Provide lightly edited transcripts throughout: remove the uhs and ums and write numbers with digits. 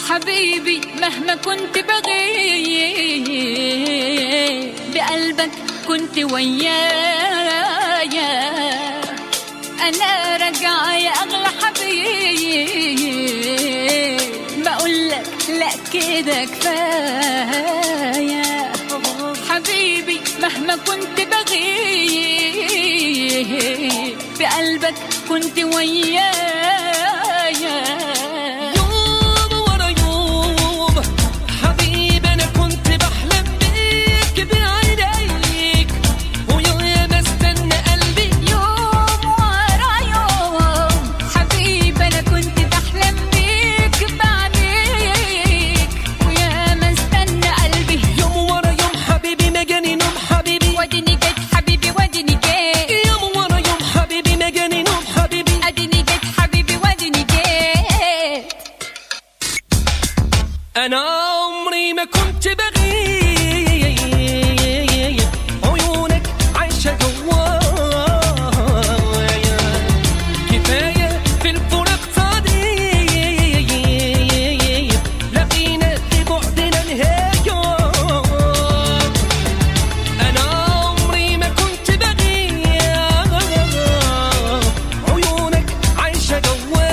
حبيبي مهما كنت بغيب بقلبك كنت ويايا. أنا راجعة يا أغلى حبيب، بقولك لأ كده كفاية. حبيبي مهما كنت بغيب بقلبك كنت ويايا. أنا عمري ما كنت بغيب، عيونك عايشة جوايا. كفاية في الفراق صديق، لقينا لبعدنا نهاية. أنا عمري ما كنت بغيب، عيونك عايشة جوايا.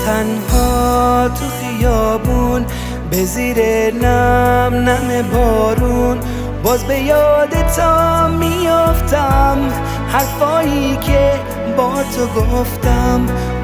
تنها تو خیابون به زیر نم نم بارون باز به یادت میافتم. حرفایی که با تو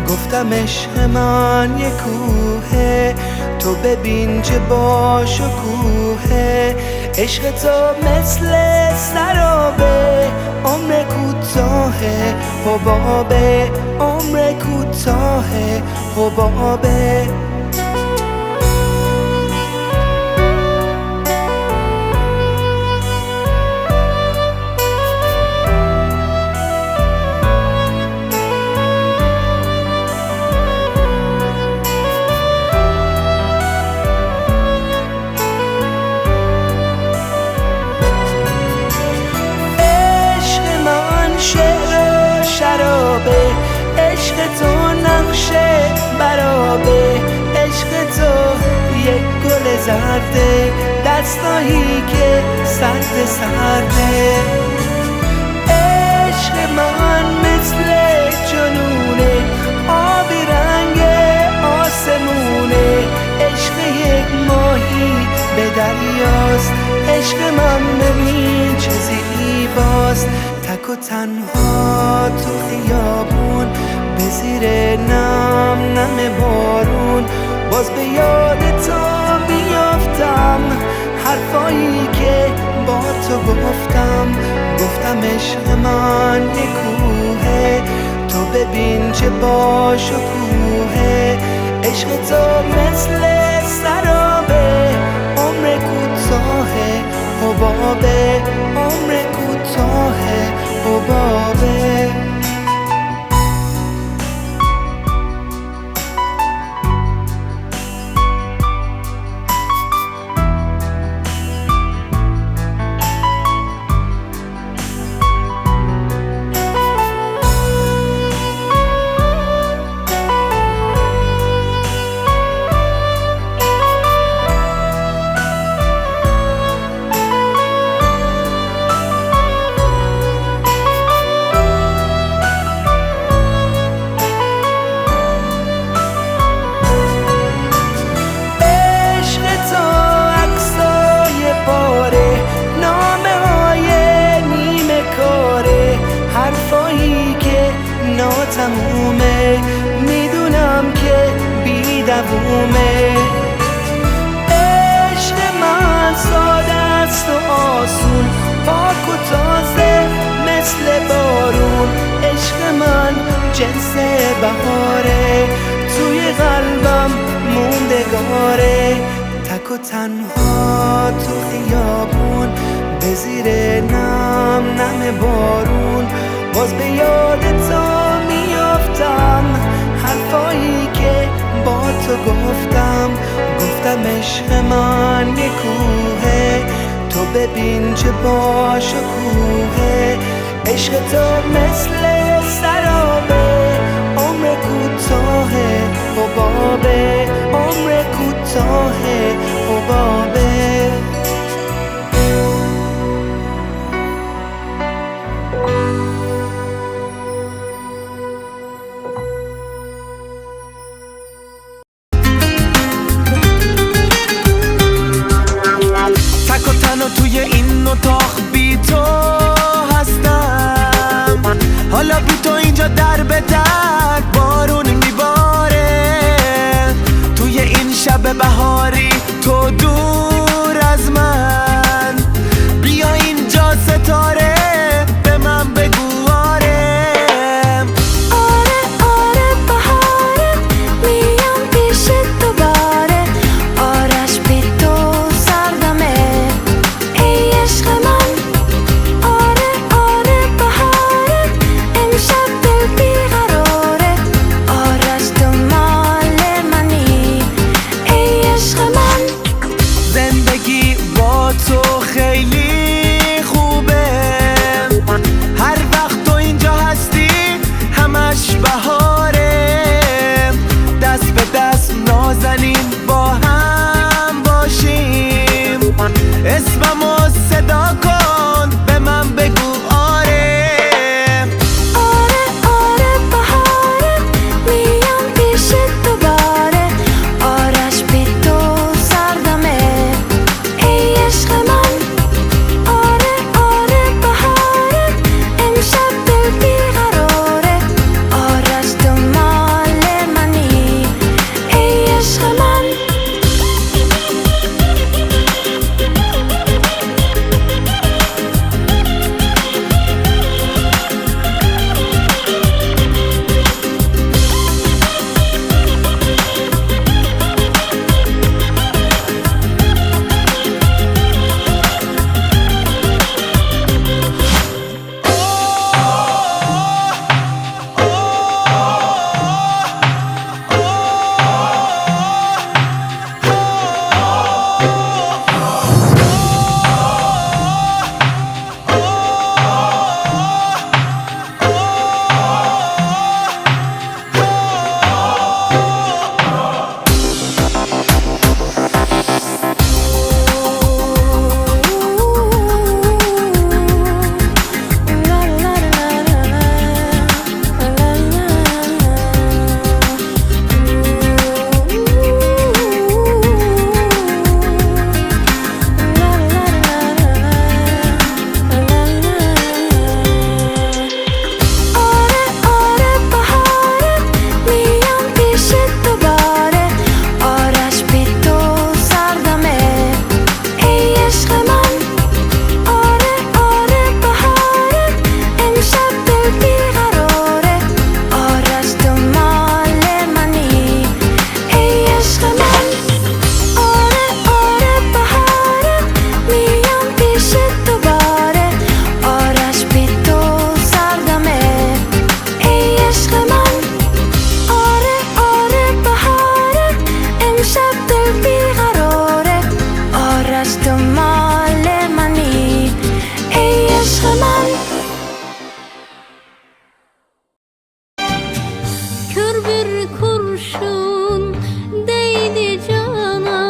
گفتم عشق من یه کوهه، تو ببین چه با شکوهه. عشق تو مثل سرابه، عمر کوتاهه حبابه، عمر کوتاهه حبابه. عشق تو نقشه برابه، عشق تو یک گل زرده، دستایی که سرده. عشق من مثل جنونه، آبی رنگ آسمونه. عشق یک ماهی به دریاست، عشق من ببین چه زیباست. تک و تنها تو خیابون، به زیر نم بارون، باز به یاد تو میافتم. حرفایی که با تو گفتم عشق من یک کوهه، تو ببین چه باشکوهه. عشق تو مثل سرابه، عمر کوتاهه حبابه، عمر کوتاهه حبابه. تمومه، میدونم که بی دوومه. عشق من ساده است و آسون، پاک و تازه مثل بارون. عشق من جنس بهاره، توی قلبم موندگاره. تک و تنها تو خیابون، به زیر نم بارون، باز به یاد تو میافتم. حرفایی که با تو گفتم عشق من یک کوهه، تو ببین چه باشکوهه. عشق تو مثل سرابه، عمر کوتاهه حبابه، عمر کوتاهه حبابه. توی این اتاق بی تو هستم، حالا بی تو اینجا در به در بارون میباره. توی این شب بهاری تو دور از من، بیا اینجا ستاره به من بگو آره. آره بهاره، میام پیشت دوباره. آرش بی تو سردمه ای عشق من. آره بهاره، امشب دل بیقراره. آرش تو مال منی ای عشق من. مال منی ای عشق من. Kör bir kurşun değdi cana,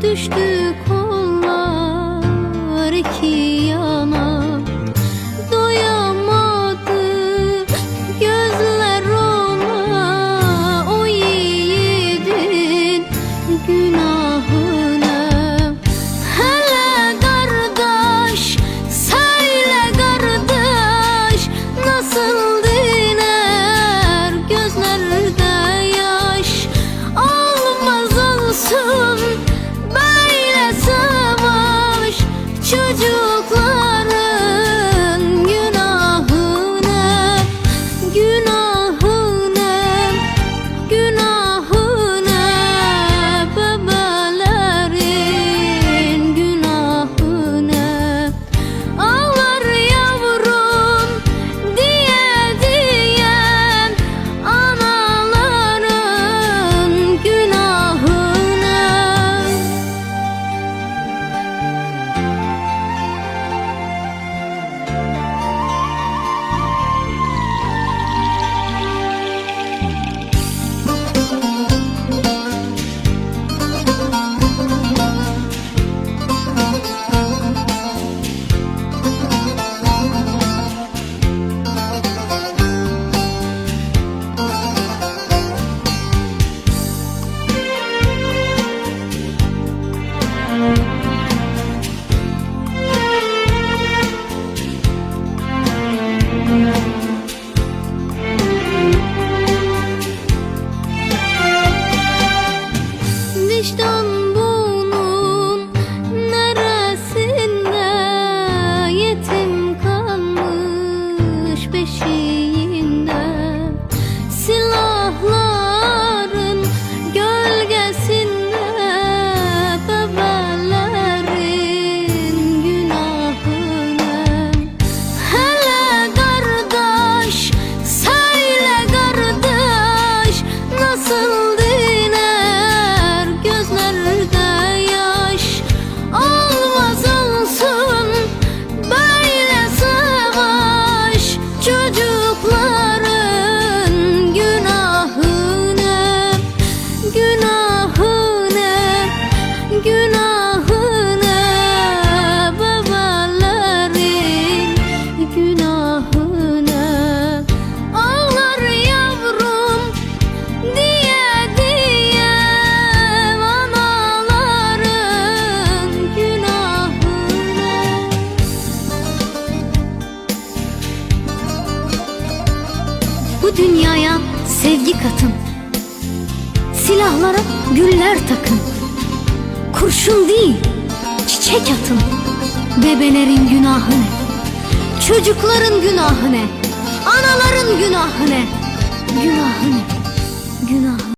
düştü kollar iki yana. Doyamadı gözler ona, o yiğidin günahına. Hele kardeş, söyle kardeş, nasıl diner gözlerde yaş? Olmaz olsun böyle savaş, çocukların günahına, günahına, günahına, babaların günahına. Ağlar yavrum diye diyen anaların günahına. Vicdan bunun neresinde, yetim kalmış beşiğinde. Silahların gölgesinde bebelerin günahına. Hele kardeş, söyle kardeş, nasıl diner gözlerde yaş? Olmaz olsun böyle savaş, çocukların günahına, günahına, günahına, babaların günahına. Ağlar yavrum diye diye anaların günahına. Bu dünyaya sevgi katın, silahlara güller takın. Kurşun değil, çiçek atın. Bebelerin günahı ne? Çocukların günahı ne? Anaların günahı ne? Günahı ne? Günahı.